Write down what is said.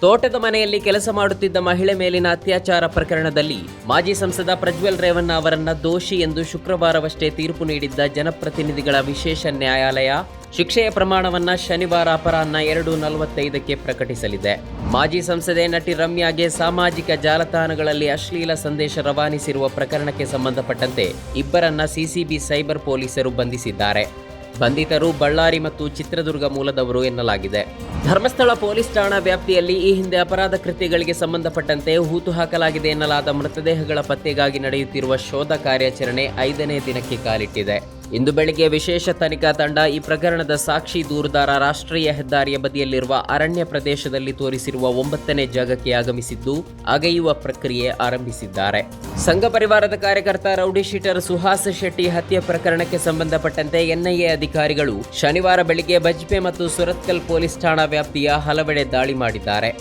ತೋಟದ ಮನೆಯಲ್ಲಿ ಕೆಲಸ ಮಾಡುತ್ತಿದ್ದ ಮಹಿಳೆ ಮೇಲಿನ ಅತ್ಯಾಚಾರ ಪ್ರಕರಣದಲ್ಲಿ ಮಾಜಿ ಸಂಸದ ಪ್ರಜ್ವಲ್ ರೇವಣ್ಣ ಅವರನ್ನ ದೋಷಿ ಎಂದು ಶುಕ್ರವಾರವಷ್ಟೇ ತೀರ್ಪು ನೀಡಿದ್ದ ಜನಪ್ರತಿನಿಧಿಗಳ ವಿಶೇಷ ನ್ಯಾಯಾಲಯ ಶಿಕ್ಷೆಯ ಪ್ರಮಾಣವನ್ನ ಶನಿವಾರ ಅಪರಾಹ್ನ 2:45ಕ್ಕೆ ಪ್ರಕಟಿಸಲಿದೆ. ಮಾಜಿ ಸಂಸದೆ ನಟಿ ರಮ್ಯಾಗೆ ಸಾಮಾಜಿಕ ಜಾಲತಾಣಗಳಲ್ಲಿ ಅಶ್ಲೀಲ ಸಂದೇಶ ರವಾನಿಸಿರುವ ಪ್ರಕರಣಕ್ಕೆ ಸಂಬಂಧಪಟ್ಟಂತೆ ಇಬ್ಬರನ್ನ ಸಿಸಿಬಿ ಸೈಬರ್ ಪೊಲೀಸರು ಬಂಧಿಸಿದ್ದಾರೆ. ಬಂಧಿತರು ಬಳ್ಳಾರಿ ಮತ್ತು ಚಿತ್ರದುರ್ಗ ಮೂಲದವರು ಎನ್ನಲಾಗಿದೆ. ಧರ್ಮಸ್ಥಳ ಪೊಲೀಸ್ ಠಾಣಾ ವ್ಯಾಪ್ತಿಯಲ್ಲಿ ಈ ಹಿಂದೆ ಅಪರಾಧ ಕೃತ್ಯಗಳಿಗೆ ಸಂಬಂಧಪಟ್ಟಂತೆ ಹೂತು ಹಾಕಲಾಗಿದೆ ಎನ್ನಲಾದ ಮೃತದೇಹಗಳ ಪತ್ತೆಗಾಗಿ ನಡೆಯುತ್ತಿರುವ ಶೋಧ ಕಾರ್ಯಾಚರಣೆ 5ನೇ ದಿನಕ್ಕೆ ಕಾಲಿಟ್ಟಿದೆ. ಇಂದು ಬೆಳಗ್ಗೆ ವಿಶೇಷ ತನಿಖಾ ತಂಡ ಈ ಪ್ರಕರಣದ ಸಾಕ್ಷಿ ದೂರುದಾರ ರಾಷ್ಟ್ರೀಯ ಹೆದ್ದಾರಿಯ ಬದಿಯಲ್ಲಿರುವ ಅರಣ್ಯ ಪ್ರದೇಶದಲ್ಲಿ ತೋರಿಸಿರುವ 9ನೇ ಜಾಗಕ್ಕೆ ಆಗಮಿಸಿದ್ದು ಅಗೆಯುವ ಪ್ರಕ್ರಿಯೆ ಆರಂಭಿಸಿದ್ದಾರೆ. ಸಂಘ ಪರಿವಾರದ ಕಾರ್ಯಕರ್ತ ರೌಡಿ ಶೀಟರ್ ಸುಹಾಸ್ ಶೆಟ್ಟಿ ಹತ್ಯೆ ಪ್ರಕರಣಕ್ಕೆ ಸಂಬಂಧಪಟ್ಟಂತೆ ಎನ್ಐಎ ಅಧಿಕಾರಿಗಳು ಶನಿವಾರ ಬೆಳಗ್ಗೆ ಬಜ್ಪೆ ಮತ್ತು ಸುರತ್ಕಲ್ ಪೊಲೀಸ್ ಠಾಣಾ ವ್ಯಾಪ್ತಿಯ ಹಲವೆಡೆ ದಾಳಿ ಮಾಡಿದ್ದಾರೆ.